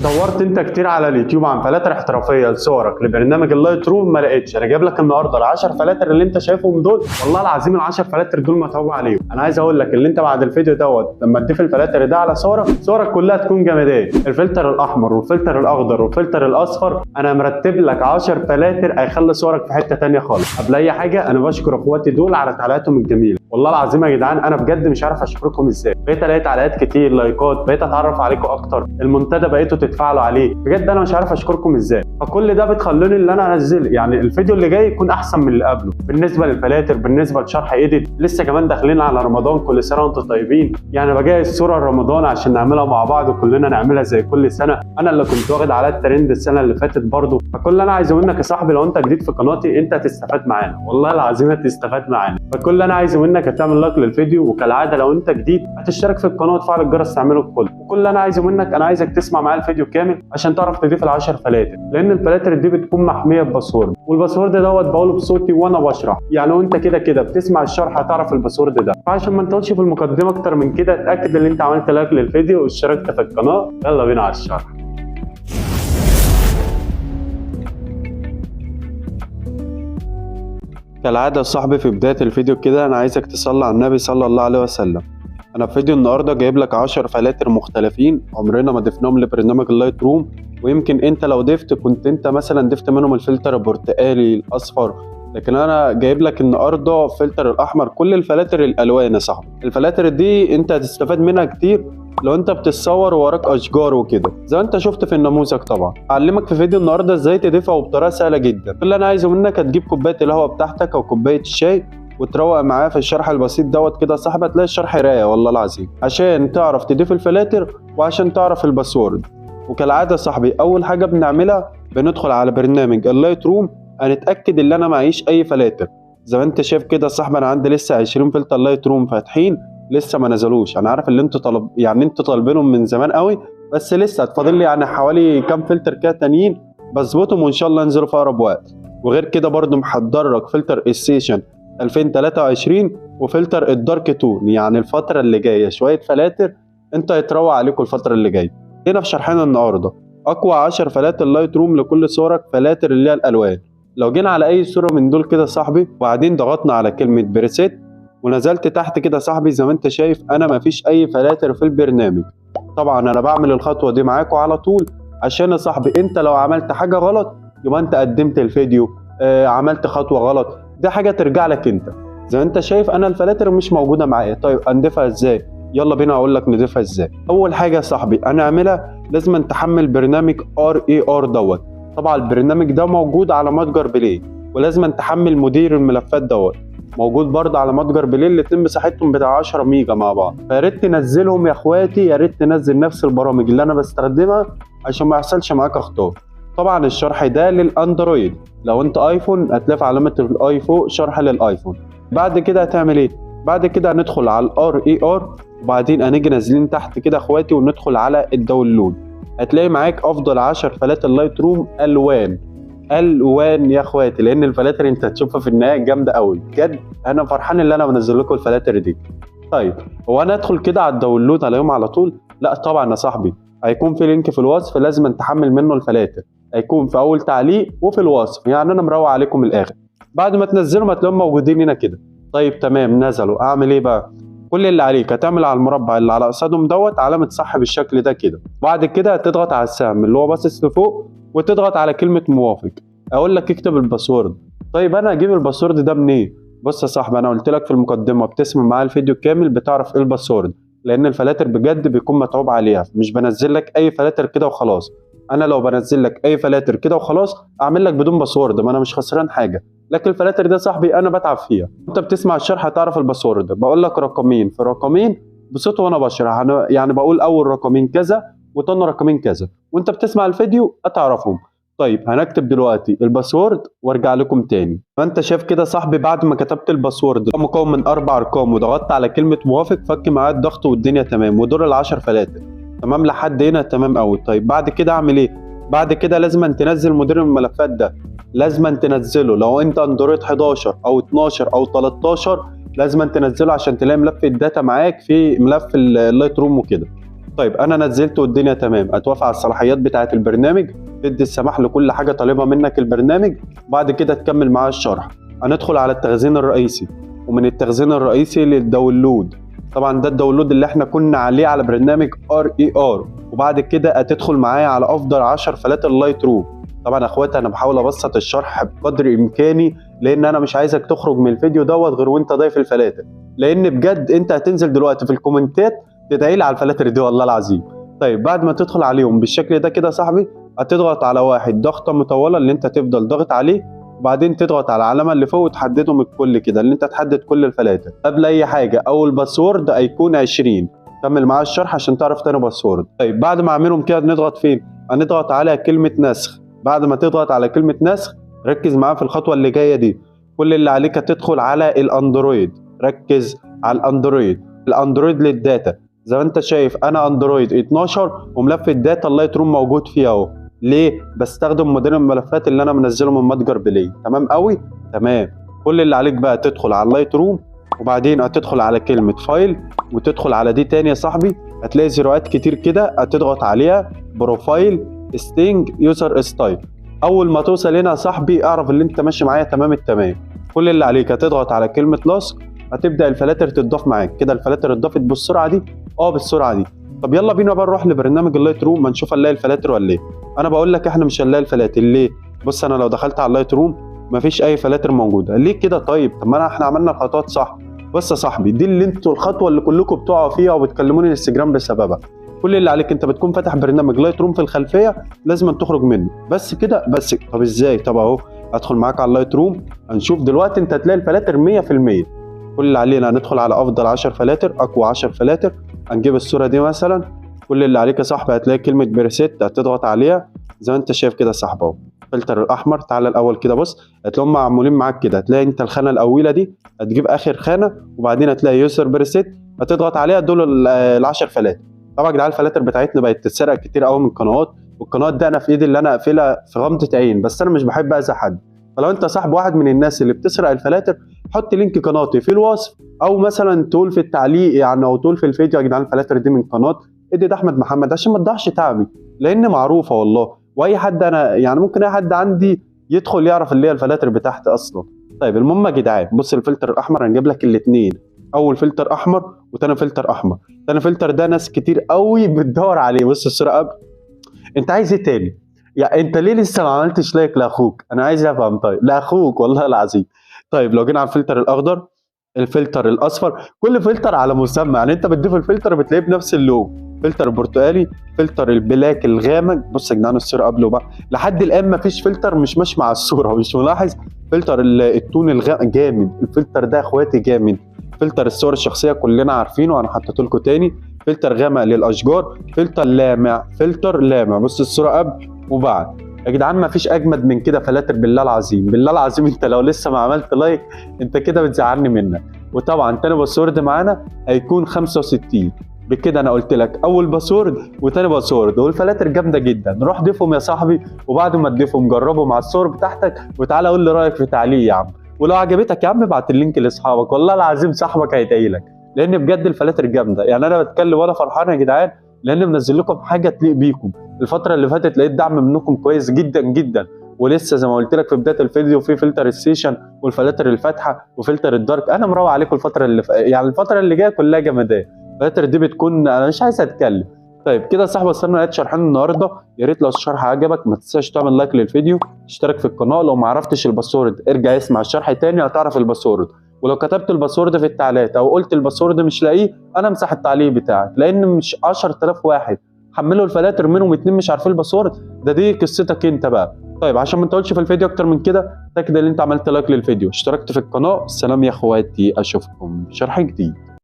دورت انت كتير على اليوتيوب عن فلاتر احترافيه لصورك لبرنامج اللايت روم ما لقيتش. انا جايب لك النهارده ال10 فلاتر اللي انت شايفهم دول. والله العظيم ال10 فلاتر دول متعوب عليهم. انا عايز اقول لك اللي انت بعد الفيديو دوت لما تضيف الفلاتر ده على صورك كلها تكون جمادات. الفلتر الاحمر والفلتر الاخضر والفلتر الاصفر انا مرتب لك 10 فلاتر هيخلي صورك في حته ثانيه خالص. قبل اي حاجه انا بشكر اخواتي دول على تعليقاتهم الجميله. والله العظيم يا جدعان انا بجد مش عارف اشكركم ازاي. بقيت الاقي تعليقات كتير، لايكات، بقيت اتعرف عليكم اكتر، المنتدى بقيتوا تتفاعلوا عليه. بجد انا مش عارف اشكركم ازاي. فكل ده بتخلوني اللي انا انزل يعني الفيديو اللي جاي يكون احسن من اللي قبله. بالنسبه للفلاتر، بالنسبه لشرح ايديت، لسه كمان داخلين على رمضان، كل سنه وانتم طيبين. يعني بجهز صوره لرمضان عشان نعملها مع بعض وكلنا نعملها زي كل سنه. انا اللي كنت واخد على الترند السنه اللي فاتت برضه. فكل اللي انا عايزه منك يا صاحبي لو انت جديد في قناتي انت هتستفاد معانا، والله العظيم هتستفاد معانا. فكل اللي انا عايزه منك هتعمل لايك للفيديو، وكالعاده لو انت جديد هتشترك في القناه وتفعل الجرس تعمله الكل. وكل اللي انا عايزه منك انا عايزك تسمع معايا الفيديو كامل عشان تعرف تضيف ال10 فلاتر، لان الفلاتر دي بتكون محميه بباسورد، والباسورد دوت بقوله بصوتي وانا بشرح. يعني وانت كده بتسمع الشرح هتعرف الباسورد ده. فعشان ما نطولش في المقدمه اكتر من كده اتاكد ان انت عملت لايك للفيديو واشتركت في القناه. يلا بينا على الشرح. كالعاده يا صاحبي في بدايه الفيديو كده انا عايزك تصلي على النبي صلى الله عليه وسلم. انا في فيديو النهارده جايب لك 10 فلاتر مختلفين عمرنا ما ضفناهم لبرنامج اللايت روم، ويمكن انت لو ضفت كنت انت مثلا ضفت منهم الفلتر البرتقالي الاصفر، لكن انا جايب لك النهارده فلتر الاحمر. كل الفلاتر الالوان يا صاحبي. الفلاتر دي انت هتستفاد منها كتير لو انت بتصور وراك اشجار وكده زي ما انت شفت في النموذج. طبعا اعلمك في فيديو النهارده ازاي تضيفها وبطريقه سهله جدا. كل اللي انا عايزه منك هتجيب كوبايه القهوه بتاعتك او كوبايه الشاي وتروق معايا في الشرح البسيط دوت كده يا صاحبي. هتلاقي الشرح رايق والله العظيم عشان تعرف تضيف الفلاتر وعشان تعرف الباسورد. وكالعاده يا صاحبي اول حاجه بنعملها بندخل على برنامج اللايت روم، هنتاكد ان انا معيش اي فلاتر. زي ما انت شايف كده يا صاحبي انا عندي لسه 20 فلتر لايت روم فاتحين لسه ما نزلوش. انا عارف اللي انتوا انتوا طالبينهم من زمان قوي، بس لسه هتفاضل لي يعني حوالي كام فلتر كده تانيين بظبطهم وان شاء الله ينزلوا في اقرب وقت. وغير كده برضو محضر لك فلتر السيشن 2023 وفلتر الدارك تون، يعني الفتره اللي جايه شويه فلاتر انت هيتروق عليكم الفتره اللي جايه. هنا في شرحنا النهارده اقوى 10 فلاتر لايت روم لكل صورك، فلاتر اللي هي الالوان. لو جينا على اي صوره من دول كده صاحبي وبعدين ضغطنا على كلمه بريسيت ونزلت تحت كده صاحبي زي ما انت شايف انا مفيش اي فلاتر في البرنامج. طبعا انا بعمل الخطوه دي معاكم على طول عشان يا صاحبي انت لو عملت حاجه غلط يبقى انت قدمت الفيديو عملت خطوه غلط، دي حاجه ترجع لك انت. زي ما انت شايف انا الفلاتر مش موجوده معايا. طيب هنضيفها ازاي؟ يلا بينا اقول لك نضيفها ازاي. اول حاجه يا صاحبي هنعملها لازم تحمل برنامج RAR دوت. طبعا البرنامج ده موجود على متجر بلاي، ولازم تحمل مدير الملفات دوت موجود برضه على متجر بلاي. الاتنين مساحتهم بتاع 10 ميجا مع بعض. فيا ريت تنزلهم يا اخواتي، يا ريت تنزل نفس البرامج اللي انا بستخدمها عشان ما يحصلش معاك اخطاء. طبعا الشرح ده للاندرويد، لو انت ايفون هتلاقي في علامه الاي فوق شرح للايفون. بعد كده هتعمل ايه؟ بعد كده هندخل على RAR وبعدين هنيجي نازلين تحت كده اخواتي وندخل على الداونلود. هتلاقي معاك افضل 10 فلاتر لايت روم الوان يا اخواتي، لان الفلاتر انت هتشوفها في النهايه جامده قوي بجد. انا فرحان ان انا بنزل لكم الفلاتر دي. طيب هو انا ادخل كده على الداونلود عليهم على طول؟ لا طبعا يا صاحبي هيكون في لينك في الوصف لازم تحمل منه الفلاتر، هيكون في اول تعليق وفي الوصف، يعني انا مروق عليكم من الاخر. بعد ما تنزلهم هتلاقيهم موجودين هنا كده. طيب تمام نزلوا، اعمل ايه بقى؟ كل اللي عليك هتعمل على المربع اللي على قصادهم دوت علامه صح بالشكل ده كده. بعد كده هتضغط على السهم اللي هو باصص لفوق وتضغط على كلمه موافق. اقول لك اكتب الباسورد. طيب انا هجيب الباسورد ده منين؟ بص يا صاحبي انا قلت لك في المقدمه بتسمع معايا الفيديو كامل بتعرف ايه الباسورد، لان الفلاتر بجد بيكون متعوب عليها، مش بنزل لك اي فلاتر كده وخلاص. انا لو بنزل لك اي فلاتر كده وخلاص اعمل لك بدون باسورد ما انا مش خسران حاجه، لكن الفلاتر ده صاحبي انا بتعب فيها. انت بتسمع الشرح هتعرف الباسورد. بقول لك رقمين في رقمين بصوت وانا بشرح، أنا يعني بقول اول رقمين كذا وتاني رقمين كذا وانت بتسمع الفيديو هتعرفهم. طيب هنكتب دلوقتي الباسورد وارجع لكم تاني. فانت شايف كده صاحبي بعد ما كتبت الباسورد مكون من 4 ارقام وضغطت على كلمه موافق فك معايا الضغط والدنيا تمام، ودول ال10 فلاتر تمام لحد هنا تمام قوي. طيب بعد كده اعمل ايه؟ بعد كده لازم تنزل مدير الملفات ده، لازم تنزله لو انت اندرويد 11 او 12 او 13 لازم تنزله عشان تلاقي ملف الداتا معاك في ملف اللايت روم وكده. طيب انا نزلته والدنيا تمام، هتوافق على الصلاحيات بتاعه البرنامج، تدي السماح لكل حاجه طالبها منك البرنامج، وبعد كده تكمل معاه الشرح. هندخل على التخزين الرئيسي، ومن التخزين الرئيسي للداونلود. طبعا ده الداونلود اللي احنا كنا عليه على برنامج RER. وبعد كده هتدخل معايا على افضل 10 فلاتر لايت روم. طبعا يا اخواتي انا بحاول ابسط الشرح بقدر امكاني، لان انا مش عايزك تخرج من الفيديو دوت غير وانت ضايف الفلاتر، لان بجد انت هتنزل دلوقتي في الكومنتات تدعي لي على الفلاتر دي والله العظيم. طيب بعد ما تدخل عليهم بالشكل ده كده يا صاحبي، هتضغط على واحد ضغطه مطوله اللي انت تفضل ضاغط عليه، وبعدين تضغط على العلامه اللي فوق وتحددهم الكل كده، اللي انت تحدد كل الفلاتر. قبل اي حاجه اول باسورد هيكون 20. كمل معايا الشرح عشان تعرف تاني باسورد. طيب بعد ما اعملهم كده نضغط فين؟ هنضغط على كلمه نسخ. بعد ما تضغط على كلمه نسخ ركز معايا في الخطوه اللي جايه دي. كل اللي عليك هتدخل على الاندرويد، ركز على الاندرويد. الاندرويد للداتا، زي ما انت شايف انا اندرويد 12 وملف الداتا اللايت روم موجود فيه اهو. ليه؟ بستخدم موديل الملفات اللي انا منزله من متجر بلاي. تمام قوي؟ تمام. كل اللي عليك بقى تدخل على اللايت روم، وبعدين هتدخل على كلمه فايل، وتدخل على دي تاني يا صاحبي. هتلاقي زيروات كتير كده، هتضغط عليها بروفايل ستينج يوزر ستايل. اول ما توصل هنا يا صاحبي اعرف ان انت ماشي معايا تمام التمام. كل اللي عليك هتضغط على كلمه لاسك، هتبدا الفلاتر تتضاف معاك كده. الفلاتر اتضافت بالسرعه دي؟ بالسرعه دي. طب يلا بينا بقى نروح لبرنامج اللايت روم، ما نشوف هنلاقي الفلاتر ولا ايه. انا بقول لك احنا مش هنلاقي الفلاتر. ليه؟ بص انا لو دخلت على اللايت روم مفيش اي فلاتر موجوده. ليه كده؟ طيب طب ما احنا عملنا الخطوات صح. بص يا صاحبي، دي اللي انتوا الخطوه اللي كلكم بتقعوا فيها وبتكلموني الانستجرام بسببها. كل اللي عليك انت بتكون فاتح برنامج لايت روم في الخلفيه، لازم تخرج منه بس كده بس. طب ازاي؟ طب اهو ادخل معاك على اللايت روم، هنشوف دلوقتي انت هتلاقي الفلاتر 100%. كل اللي علينا هندخل على افضل 10 فلاتر، اقوى 10 فلاتر. هنجيب الصوره دي مثلا. كل اللي عليك يا صاحبي هتلاقي كلمه بريسيت، هتضغط عليها زي ما انت شايف كده يا صاحبي اهو. الفلتر الاحمر، تعالى الاول كده بص، هتلاقيهم معمولين معاك كده. هتلاقي انت الخانه الاولى دي، هتجيب اخر خانه، وبعدين هتلاقي يوزر بريسيت، هتضغط عليها. دول ال10 فلاتر. طبعا يا جدعان الفلاتر بتاعتنا بقت تتسرق كتير قوي من قنوات، والقنوات دي انا في ايدي اللي انا اقفلها في غمضه عين، بس انا مش بحب اذي حد. فلو انت صاحب واحد من الناس اللي بتسرق الفلاتر، حط لينك قناتي في الوصف، او مثلا تقول في التعليق يعني، او تقول في الفيديو يا جدعان الفلاتر دي من قناه ادي ده احمد محمد، عشان ما تضيعش تعبي، لان معروفه والله. واي حد انا يعني ممكن اي حد عندي يدخل يعرف اللي هي الفلاتر بتاعتي اصلا. طيب المهم يا جدعان بص، الفلتر الاحمر هنجيب لك الاثنين، اول فلتر احمر وتاني فلتر احمر. تاني فلتر ده ناس كتير قوي بتدور عليه. بص الصوره قبل، انت عايز ايه تاني؟ يعني انت ليه لسه ما عملتش لايك لاخوك؟ انا عايز افهم. طيب لاخوك والله العظيم. طيب لو جينا على الفلتر الاخضر، الفلتر الاصفر، كل فلتر على مسمى، يعني انت بتضيف الفلتر بتلاقيه بنفس اللون. فلتر البرتقالي، فلتر البلاك الغامق. بص يا جدعان الصوره قبله بقى، لحد الان ما فيش فلتر مش ماشي مع الصوره، مش ملاحظ؟ فلتر التون الغامق جامد، الفلتر ده اخواتي جامد. فلتر الصور الشخصيه كلنا عارفينه، انا حطيته لكم تاني. فلتر غامق للاشجار، فلتر لامع، فلتر لامع. بص الصوره قبل وبعد يا جدعان، ما فيش اجمد من كده فلاتر. بالله العظيم بالله العظيم، انت لو لسه ما عملت لايك انت كده بتزعلني منك. وطبعا تاني باسورد معانا هيكون 65. بكده انا قلت لك اول باسورد وتاني باسورد، والفلاتر جامده جدا. روح ضيفهم يا صاحبي، وبعد ما تضيفهم جربهم مع الصور بتاعتك، وتعالى قول لي رايك في تعليق يا عم. ولو عجبتك يا عم ابعت اللينك لاصحابك، والله العظيم صاحبك هيدعي لك، لان بجد الفلاتر جامده. يعني انا بتكلم وانا فرحان يا جدعان، لان منزل لكم حاجه تليق بيكم. الفتره اللي فاتت لقيت دعم منكم كويس جدا جدا، ولسه زي ما قلت لك في بدايه الفيديو في فلتر السيشن والفلاتر الفاتحه وفلتر الدارك. انا مروق عليكم الفتره يعني الفتره اللي جايه كلها جمدان. الفلاتر دي بتكون انا مش عايز اتكلم. طيب كده يا صاحبي وصلنا لنهايه شرحنا النهارده. يا ريت لو الشرح عجبك ما تنساش تعمل لايك للفيديو، تشترك في القناه. لو ما عرفتش الباسورد ارجع اسمع الشرح تاني هتعرف الباسورد. ولو كتبت الباسورد في التعليقات او قلت الباسورد مش لاقيه، انا امسح التعليق بتاعك، لان مش 10000 واحد حملوا الفلاتر منهم 2 مش عارفين الباسورد. دي قصتك انت بقى. طيب عشان ما نطولش في الفيديو اكتر من كده، اتاكد ان انت عملت لايك للفيديو، اشتركت في القناه. السلام يا اخواتي، اشوفكم في شرح جديد.